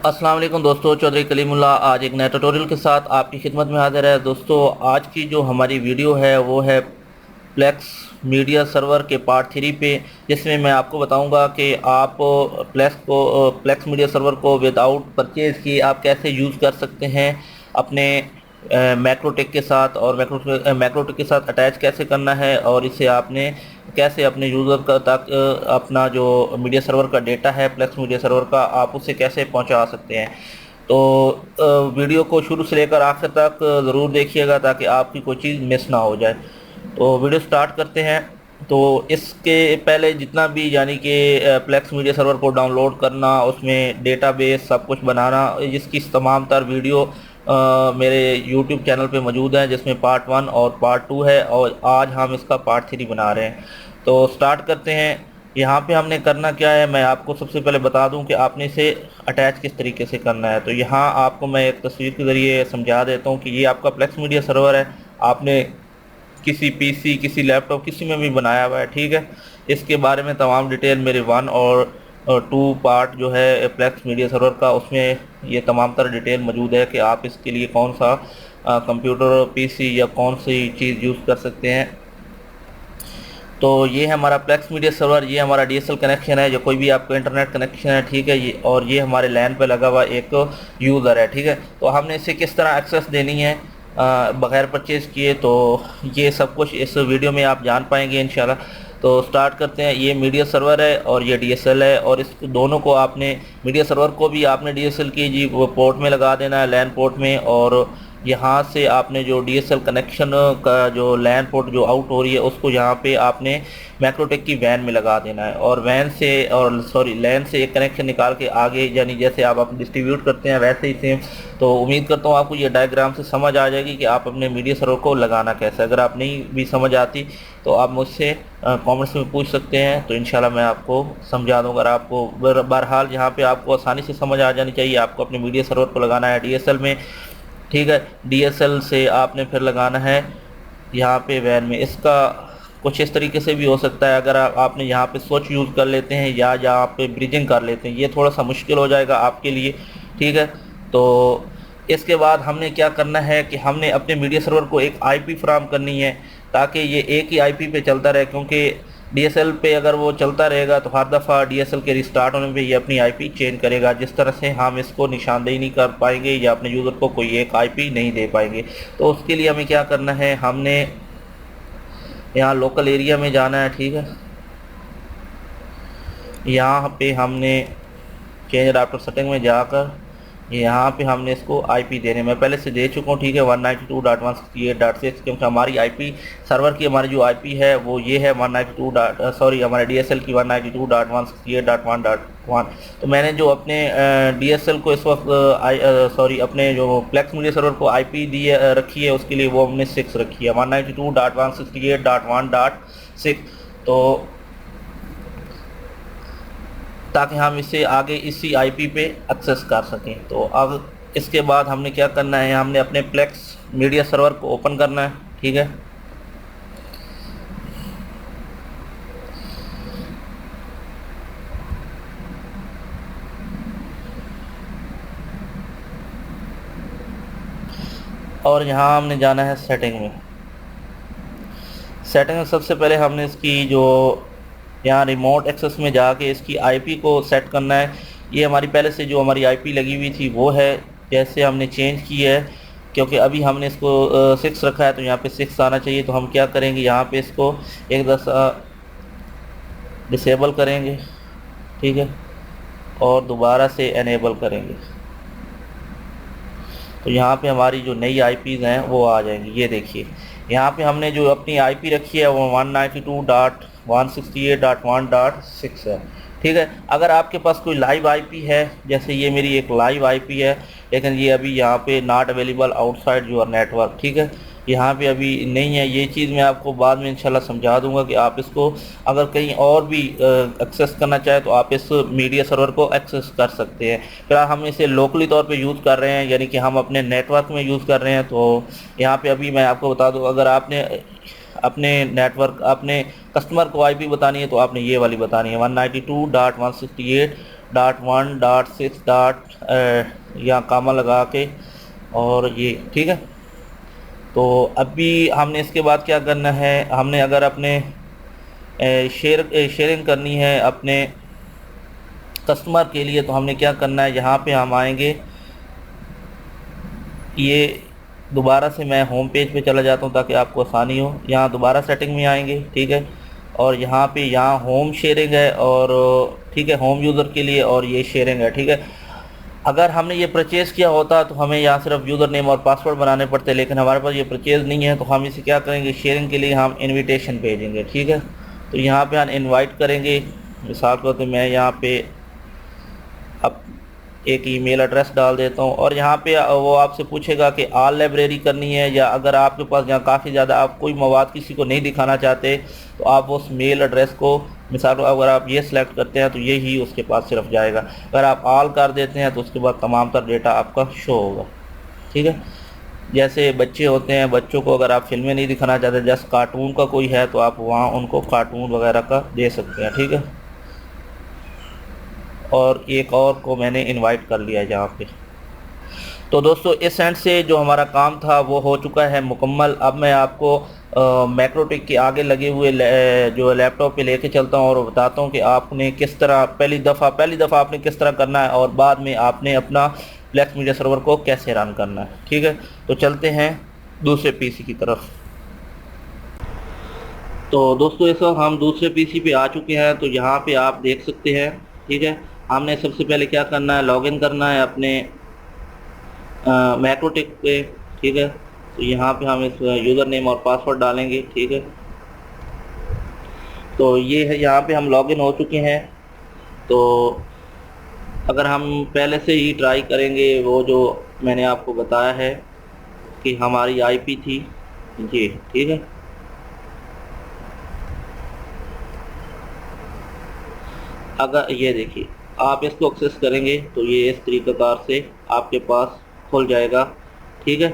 अस्सलाम वालेकुम दोस्तों, चौधरी कलीमुल्लाह आज एक नए ट्यूटोरियल के साथ आपकी खिदमत में हाजिर है। दोस्तों आज की जो हमारी वीडियो है वो है प्लेक्स मीडिया सर्वर के पार्ट 3 पे, जिसमें मैं आपको बताऊंगा कि आप प्लेक्स मीडिया सर्वर को विदाउट परचेज़ किए आप कैसे यूज़ कर सकते हैं अपने मैक्रोटेक के साथ, और मैक्रोटेक के साथ अटैच कैसे करना है, और इसे आपने कैसे अपने यूज़र का तक अपना जो मीडिया सर्वर का डेटा है प्लेक्स मीडिया सर्वर का, आप उसे कैसे पहुंचा सकते हैं। तो वीडियो को शुरू से लेकर आखिर तक ज़रूर देखिएगा ताकि आपकी कोई चीज़ मिस ना हो जाए। तो वीडियो स्टार्ट करते हैं। तो इसके पहले जितना भी यानी कि प्लेक्स मीडिया सर्वर को डाउनलोड करना, उसमें डेटाबेस सब कुछ बनाना, जिसकी तमाम तर वीडियो मेरे यूट्यूब चैनल पे मौजूद है, जिसमें पार्ट 1 और पार्ट 2 है, और आज हम इसका पार्ट 3 बना रहे हैं। तो स्टार्ट करते हैं। यहाँ पे हमने करना क्या है, मैं आपको सबसे पहले बता दूं कि आपने इसे अटैच किस तरीके से करना है। तो यहाँ आपको मैं एक तस्वीर के ज़रिए समझा देता हूँ कि ये आपका प्लेक्स मीडिया सर्वर है। आपने किसी पीसी, किसी लैपटॉप, किसी में भी बनाया हुआ है, ठीक है। इसके बारे में तमाम डिटेल मेरे 1 और 2 पार्ट जो है प्लेक्स मीडिया सर्वर का, उसमें ये तमाम तरह डिटेल मौजूद है कि आप इसके लिए कौन सा कंप्यूटर, पीसी या कौन सी चीज़ यूज़ कर सकते हैं। तो ये है हमारा प्लेक्स मीडिया सर्वर, ये हमारा डीएसएल कनेक्शन है, जो कोई भी आपका इंटरनेट कनेक्शन है, ठीक है। ये और ये हमारे लैन पे लगा हुआ एक यूज़र है, ठीक है। तो हमने इसे किस तरह एक्सेस देनी है बगैर परचेज़ किए, तो ये सब कुछ इस वीडियो में आप जान पाएंगे इंशाल्लाह। तो स्टार्ट करते हैं। ये मीडिया सर्वर है और ये डीएसएल है, और इस दोनों को आपने, मीडिया सर्वर को भी आपने डीएसएल की जी वो पोर्ट में लगा देना है, लैन पोर्ट में, और यहाँ से आपने जो डीएसएल कनेक्शन का जो लैन पोर्ट जो आउट हो रही है उसको यहाँ पे आपने मैक्रोटेक की वैन में लगा देना है, और वैन से लैन से एक कनेक्शन निकाल के आगे, यानी जैसे आप डिस्ट्रीब्यूट करते हैं वैसे ही सेम। तो उम्मीद करता हूँ आपको ये डायग्राम से समझ आ जाएगी कि आप अपने मीडिया सर्वर को लगाना कैसे। अगर आप नहीं भी समझ आती तो आप मुझसे कमेंट्स में पूछ सकते हैं, तो इंशाल्लाह मैं आपको समझा दूँगा। अगर आपको बहरहाल यहाँ पे आपको आसानी से समझ आ जानी चाहिए। आपको अपने मीडिया सर्वर को लगाना है डीएसएल में, ठीक है। डीएसएल से आपने फिर लगाना है यहाँ पे वैन में। इसका कुछ इस तरीके से भी हो सकता है, अगर आपने यहाँ पे स्विच यूज़ कर लेते हैं या यहाँ पे ब्रिजिंग कर लेते हैं, ये थोड़ा सा मुश्किल हो जाएगा आपके लिए, ठीक है। तो इसके बाद हमने क्या करना है कि हमने अपने मीडिया सर्वर को एक आईपी फराहम करनी है, ताकि ये एक ही आईपी पे चलता रहे, क्योंकि डीएसएल पे अगर वो चलता रहेगा तो हर दफ़ा डीएसएल के रिस्टार्ट होने पे ये अपनी आईपी चेंज करेगा, जिस तरह से हम इसको निशानदेही नहीं कर पाएंगे या अपने यूज़र को कोई एक आईपी नहीं दे पाएंगे। तो उसके लिए हमें क्या करना है, हमने यहाँ लोकल एरिया में जाना है, ठीक है। यहाँ पे हमने चेंज अडाप्टर सेटिंग में जाकर यहाँ पे हमने इसको आईपी देने, मैं पहले से दे चुका हूँ, ठीक है, 192.168.6, क्योंकि हमारी आईपी सर्वर की हमारी जो आईपी है वो ये है 192 हमारे डीएसएल की 192.168.1.1। तो मैंने जो अपने डीएसएल को इस वक्त अपने जो प्लेक्स मीडिया सर्वर को आईपी दी रखी है, उसके लिए वो हमने 6 रखी है, 192.168.1.6। तो ताकि हम इसे आगे इसी आईपी पे एक्सेस कर सकें। तो अब इसके बाद हमने क्या करना है, हमने अपने प्लेक्स मीडिया सर्वर को ओपन करना है, ठीक है। और यहाँ हमने जाना है सेटिंग में। सेटिंग में सबसे पहले हमने इसकी जो यहाँ रिमोट एक्सेस में जाके इसकी आईपी को सेट करना है। ये हमारी पहले से जो हमारी आईपी लगी हुई थी वो है, जैसे हमने चेंज की है, क्योंकि अभी हमने इसको 6 रखा है तो यहाँ पे 6 आना चाहिए। तो हम क्या करेंगे, यहाँ पे इसको एक दफ़ा डिसेबल करेंगे, ठीक है, और दोबारा से एनेबल करेंगे। तो यहाँ पे हमारी जो नई आईपीज़ हैं वो आ जाएंगी। ये देखिए यहाँ पे हमने जो अपनी आईपी रखी है वो 192.168.1.6 है, ठीक है। अगर आपके पास कोई लाइव आईपी है, जैसे ये मेरी एक लाइव आईपी है, लेकिन ये अभी यहाँ पे not available outside your network, ठीक है, यहाँ पे अभी नहीं है। ये चीज़ मैं आपको बाद में इंशाल्लाह समझा दूंगा कि आप इसको अगर कहीं और भी एक्सेस करना चाहे तो आप इस मीडिया सर्वर को एक्सेस कर सकते हैं। फिलहाल हम इसे लोकली तौर पे यूज़ कर रहे हैं, यानी कि हम अपने नेटवर्क में यूज़ कर रहे हैं। तो यहाँ पे अभी मैं आपको बता दूँ, अगर आपने अपने नेटवर्क, अपने कस्टमर को आईपी बतानी है तो आपने ये वाली बतानी है 192.168 .1.6. या कामा लगा के, और ये ठीक है। तो अभी हमने इसके बाद क्या करना है, हमने अगर अपने शेयरिंग करनी है अपने कस्टमर के लिए, तो हमने क्या करना है, यहाँ पे हम आएंगे, ये दोबारा से मैं होम पेज पे चला जाता हूँ ताकि आपको आसानी हो। यहाँ दोबारा सेटिंग में आएंगे, ठीक है, और यहाँ पे यहाँ होम शेयरिंग है, और ठीक है, होम यूज़र के लिए, और ये शेयरिंग है, ठीक है। अगर हमने ये परचेज़ किया होता तो हमें यहाँ सिर्फ यूज़र नेम और पासवर्ड बनाने पड़ते, लेकिन हमारे पास ये परचेज़ नहीं है, तो हम इसे क्या करेंगे, शेयरिंग के लिए हम इनविटेशन भेजेंगे, ठीक है। तो यहाँ पे हम इनवाइट करेंगे, मिसाल के तौर पे मैं यहाँ पे अब एक ईमेल एड्रेस डाल देता हूँ, और यहाँ पे वो आपसे पूछेगा कि ऑल लाइब्रेरी करनी है, या अगर आपके पास यहाँ काफ़ी ज़्यादा आप कोई मवाद किसी को नहीं दिखाना चाहते, तो आप उस मेल एड्रेस को, मिसाल अगर आप ये सिलेक्ट करते हैं तो ये ही उसके पास सिर्फ जाएगा। अगर आप ऑल कर देते हैं तो उसके बाद तमाम तर डेटा आपका शो होगा, ठीक है। जैसे बच्चे होते हैं, बच्चों को अगर आप फिल्में नहीं दिखाना चाहते, जैसे कार्टून का कोई है, तो आप वहाँ उनको कार्टून वगैरह का दे सकते हैं, ठीक है। और एक और को मैंने इनवाइट कर लिया है यहाँ पे। तो दोस्तों इस एंड से जो हमारा काम था वो हो चुका है मुकम्मल। अब मैं आपको मैक्रोटिक के आगे लगे हुए जो लैपटॉप पे लेके चलता हूँ और बताता हूँ कि आपने किस तरह पहली दफ़ा आपने किस तरह करना है, और बाद में आपने अपना फ्लेक्स मीडिया सर्वर को कैसे रन करना है, ठीक है। तो चलते हैं दूसरे पीसी की तरफ। तो दोस्तों इस वक्त हम दूसरे पीसी पे आ चुके हैं। तो यहाँ पे आप देख सकते हैं, ठीक है, हमने सबसे पहले क्या करना है, लॉगिन करना है अपने मैक्रोटिक पे, ठीक है। तो यहाँ पे हम इस यूज़र नेम और पासवर्ड डालेंगे, ठीक है। तो ये है, यहाँ पे हम लॉगिन हो चुके हैं। तो अगर हम पहले से ही ट्राई करेंगे वो जो मैंने आपको बताया है कि हमारी आईपी थी ये, ठीक है। अगर ये देखिए आप इसको एक्सेस करेंगे तो ये इस तरीक़ेकार से आपके पास खुल जाएगा, ठीक है।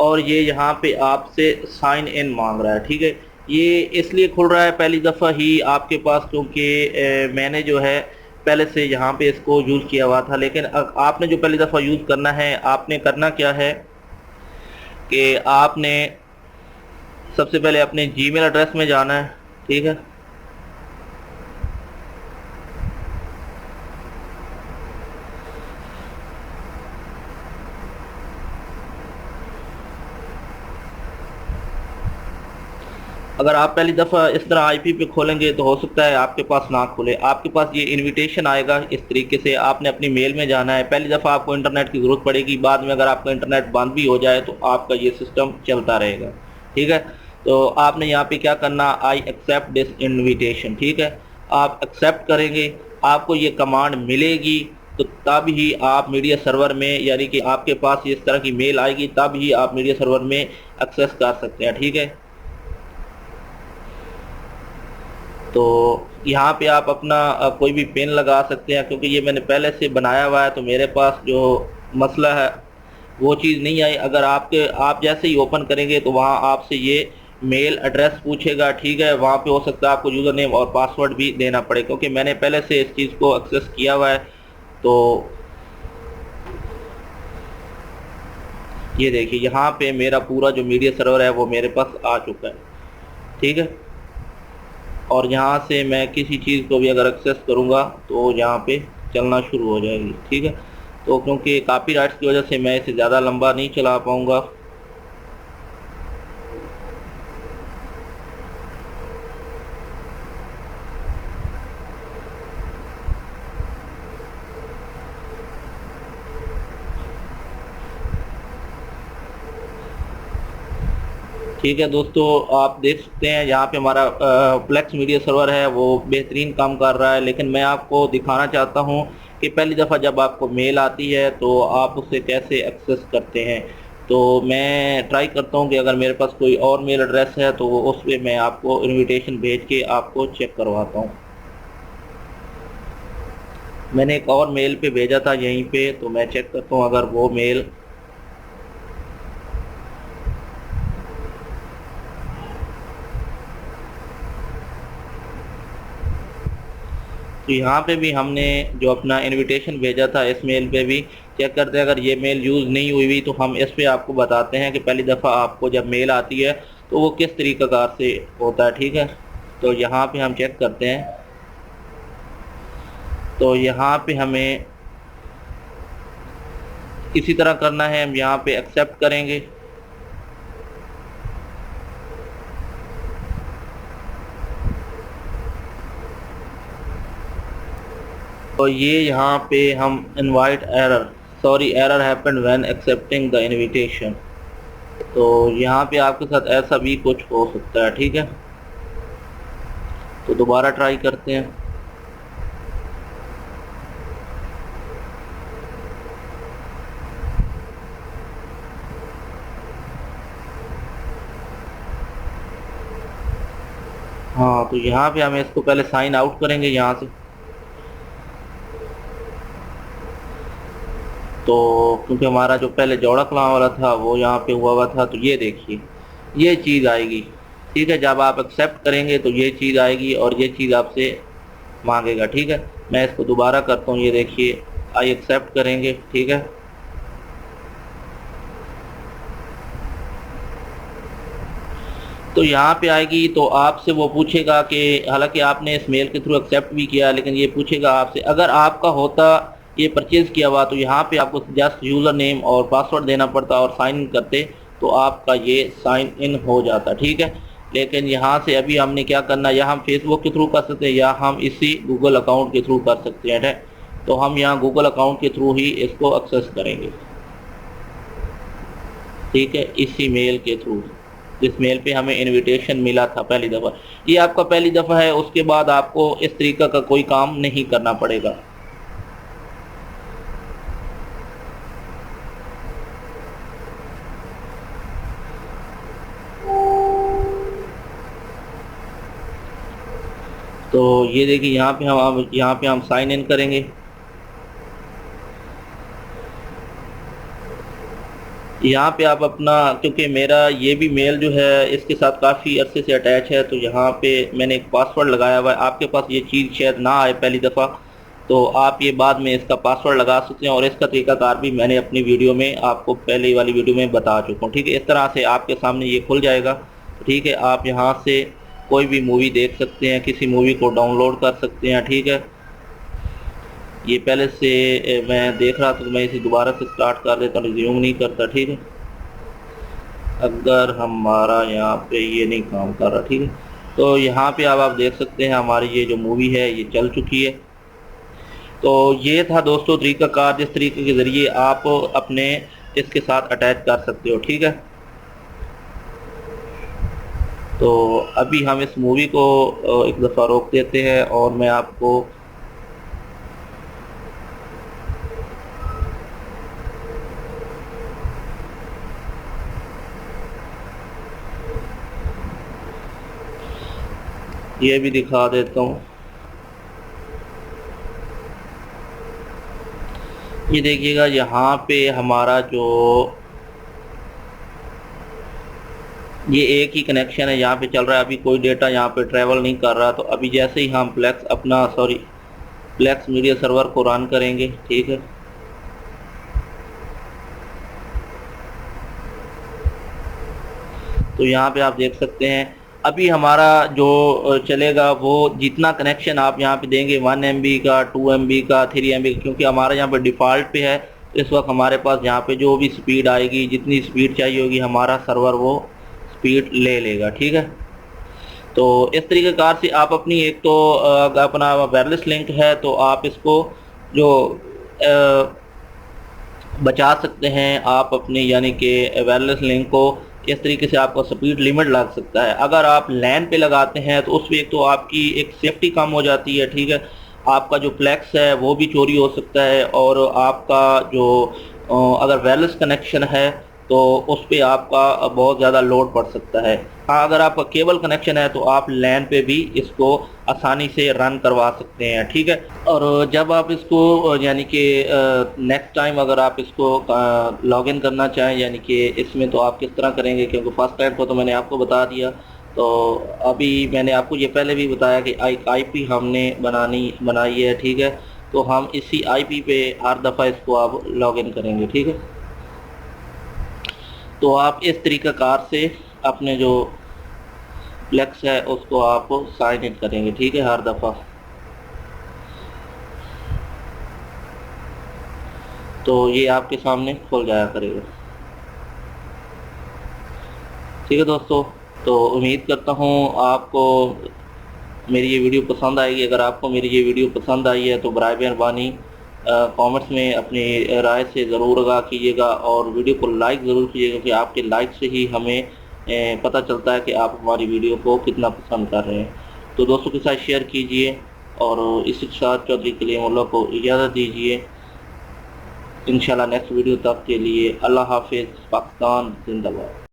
और ये यहाँ पे आपसे साइन इन मांग रहा है, ठीक है। ये इसलिए खुल रहा है पहली दफ़ा ही आपके पास क्योंकि मैंने जो है पहले से यहाँ पे इसको यूज़ किया हुआ था। लेकिन आपने जो पहली दफ़ा यूज़ करना है, आपने करना क्या है कि आपने सबसे पहले अपने जीमेल एड्रेस में जाना है, ठीक है। अगर आप पहली दफ़ा इस तरह आईपी पे खोलेंगे तो हो सकता है आपके पास ना खुले, आपके पास ये इनविटेशन आएगा इस तरीके से। आपने अपनी मेल में जाना है, पहली दफ़ा आपको इंटरनेट की ज़रूरत पड़ेगी, बाद में अगर आपका इंटरनेट बंद भी हो जाए तो आपका ये सिस्टम चलता रहेगा, ठीक है। तो आपने यहाँ पे क्या करना, आई एक्सेप्ट दिस इन्विटेशन, ठीक है। आप एक्सेप्ट करेंगे, आपको ये कमांड मिलेगी, तो तब ही आप मीडिया सर्वर में, यानी कि आपके पास इस तरह की मेल आएगी, तब ही आप मीडिया सर्वर में एक्सेस कर सकते हैं, ठीक है। तो यहाँ पे आप अपना कोई भी पेन लगा सकते हैं, क्योंकि ये मैंने पहले से बनाया हुआ है, तो मेरे पास जो मसला है वो चीज़ नहीं आई। अगर आप जैसे ही ओपन करेंगे तो वहाँ आपसे ये मेल एड्रेस पूछेगा, ठीक है। वहाँ पे हो सकता है आपको यूज़र नेम और पासवर्ड भी देना पड़े, क्योंकि मैंने पहले से इस चीज़ को एक्सेस किया हुआ है। तो ये देखिए यहाँ पे मेरा पूरा जो मीडिया सर्वर है वो मेरे पास आ चुका है, ठीक है। और यहाँ से मैं किसी चीज़ को भी अगर एक्सेस करूँगा तो यहाँ पे चलना शुरू हो जाएगी, ठीक है। तो क्योंकि कॉपीराइट्स की वजह से मैं इसे ज़्यादा लंबा नहीं चला पाऊँगा। ठीक है दोस्तों, आप देख सकते हैं यहाँ पे हमारा फ्लेक्स मीडिया सर्वर है वो बेहतरीन काम कर रहा है। लेकिन मैं आपको दिखाना चाहता हूँ कि पहली दफ़ा जब आपको मेल आती है तो आप उसे कैसे एक्सेस करते हैं। तो मैं ट्राई करता हूँ कि अगर मेरे पास कोई और मेल एड्रेस है तो उस पर मैं आपको इन्विटेशन भेज के आपको चेक करवाता हूँ। मैंने एक और मेल पे भेजा था यहीं पे, तो मैं चेक करता हूँ अगर वो मेल तो यहाँ पे भी हमने जो अपना इनविटेशन भेजा था इस मेल पे भी चेक करते हैं। अगर ये मेल यूज़ नहीं हुई हुई तो हम इस पे आपको बताते हैं कि पहली दफ़ा आपको जब मेल आती है तो वो किस तरीक़ाकार से होता है, ठीक है। तो यहाँ पे हम चेक करते हैं। तो यहाँ पे हमें इसी तरह करना है, हम यहाँ पे एक्सेप्ट करेंगे। तो ये यहाँ पे हम invite error, sorry error happened when accepting the invitation. तो यहाँ पे आपके साथ ऐसा भी कुछ हो सकता है, ठीक है। तो दोबारा ट्राई करते हैं। हाँ, तो यहाँ पे हमें इसको पहले साइन आउट करेंगे यहाँ से। तो क्योंकि हमारा जो पहले जोड़ा कलाम वाला था वो यहाँ पे हुआ था, तो ये देखिए ये चीज़ आएगी, ठीक है। जब आप एक्सेप्ट करेंगे तो ये चीज़ आएगी और ये चीज़ आपसे मांगेगा, ठीक है। मैं इसको दोबारा करता हूँ, ये देखिए आई एक्सेप्ट करेंगे, ठीक है। तो यहाँ पे आएगी तो आपसे वो पूछेगा कि हालांकि आपने इस मेल के थ्रू एक्सेप्ट भी किया, लेकिन ये पूछेगा आपसे अगर आपका होता ये परचेज़ किया हुआ तो यहाँ पे आपको जस्ट यूज़र नेम और पासवर्ड देना पड़ता और साइन इन करते तो आपका ये साइन इन हो जाता, ठीक है। लेकिन यहाँ से अभी हमने क्या करना, या हम फेसबुक के थ्रू कर सकते हैं या हम इसी गूगल अकाउंट के थ्रू कर सकते हैं। तो हम यहाँ गूगल अकाउंट के थ्रू ही इसको एक्सेस करेंगे, ठीक है, इसी मेल के थ्रू जिस मेल पे हमें इनविटेशन मिला था पहली दफ़ा। ये आपका पहली दफ़ा है, उसके बाद आपको इस तरीक़ा का कोई काम नहीं करना पड़ेगा। तो ये देखिए यहाँ पे हम साइन इन करेंगे। यहाँ पे आप अपना, क्योंकि मेरा ये भी मेल जो है इसके साथ काफ़ी अरसे से अटैच है, तो यहाँ पे मैंने एक पासवर्ड लगाया हुआ है। आपके पास ये चीज़ शायद ना आए पहली दफ़ा, तो आप ये बाद में इसका पासवर्ड लगा सकते हैं और इसका तरीक़ाकार भी मैंने अपनी वीडियो में आपको पहले वाली वीडियो में बता चुका हूँ, ठीक है। इस तरह से आपके सामने ये खुल जाएगा, ठीक है। आप यहाँ से कोई भी मूवी देख सकते हैं, किसी मूवी को डाउनलोड कर सकते हैं, ठीक है। ये पहले से मैं देख रहा था तो मैं इसे दोबारा से स्टार्ट कर देता, रिज्यूम नहीं करता, ठीक है। अगर हमारा यहाँ पे ये नहीं काम कर रहा, ठीक है। तो यहाँ पे अब आप देख सकते हैं हमारी ये जो मूवी है ये चल चुकी है। तो ये था दोस्तों तरीक़ाकार जिस तरीके के ज़रिए आप अपने इसके साथ अटैच कर सकते हो, ठीक है। तो अभी हम इस मूवी को एक दफ़ा रोक देते हैं और मैं आपको ये भी दिखा देता हूँ। ये देखिएगा यहाँ पे हमारा जो ये एक ही कनेक्शन है यहाँ पे चल रहा है, अभी कोई डेटा यहाँ पे ट्रैवल नहीं कर रहा। तो अभी जैसे ही हम प्लेक्स मीडिया सर्वर को रन करेंगे, ठीक है। तो यहाँ पे आप देख सकते हैं अभी हमारा जो चलेगा वो जितना कनेक्शन आप यहाँ पे देंगे 1 MB का, 2 MB का, 3 MB का, क्योंकि हमारा यहाँ पे डिफ़ॉल्ट पे है। तो इस वक्त हमारे पास यहाँ पे जो भी स्पीड आएगी, जितनी स्पीड चाहिए होगी, हमारा सर्वर वो स्पीड ले लेगा, ठीक है। तो इस तरीक़ेकार से आप अपनी एक तो अपना वायरलेस लिंक है तो आप इसको जो बचा सकते हैं आप अपने, यानी कि वायरलेस लिंक को इस तरीके से आपका स्पीड लिमिट लग सकता है। अगर आप लैन पे लगाते हैं तो उसमें एक तो आपकी एक सेफ्टी कम हो जाती है, ठीक है। आपका जो प्लेक्स है वो भी चोरी हो सकता है और आपका जो अगर वायरलेस कनेक्शन है तो उस पर आपका बहुत ज़्यादा लोड पड़ सकता है। हाँ, अगर आपका केबल कनेक्शन है तो आप लैन पे भी इसको आसानी से रन करवा सकते हैं, ठीक है। और जब आप इसको यानी कि नेक्स्ट टाइम अगर आप इसको लॉगिन करना चाहें, यानी कि इसमें तो आप किस तरह करेंगे, क्योंकि फर्स्ट टाइम को तो मैंने आपको बता दिया। तो अभी मैंने आपको ये पहले भी बताया कि आईपी हमने बनाई है, ठीक है। तो हम इसी आईपी पे हर दफ़ा इसको आप लॉगिन करेंगे, ठीक है। तो आप इस तरीक़ाकार से अपने जो फ्लेक्स है उसको आप साइन इन करेंगे, ठीक है, हर दफ़ा। तो ये आपके सामने खुल जाया करेगा, ठीक है दोस्तों। तो उम्मीद करता हूँ आपको मेरी ये वीडियो पसंद आएगी। अगर आपको मेरी ये वीडियो पसंद आई है तो बराए मेहरबानी कमेंट्स में अपनी राय से ज़रूर आगाह कीजिएगा और वीडियो को लाइक ज़रूर कीजिएगा, कि आपके लाइक से ही हमें पता चलता है कि आप हमारी वीडियो को कितना पसंद कर रहे हैं। तो दोस्तों के साथ शेयर कीजिए और इसी के साथ चौधरी कलीमुल्लाह को इजाज़त दीजिए। इंशाल्लाह नेक्स्ट वीडियो तक के लिए अल्लाह हाफिज़। पाकिस्तान जिंदाबाद।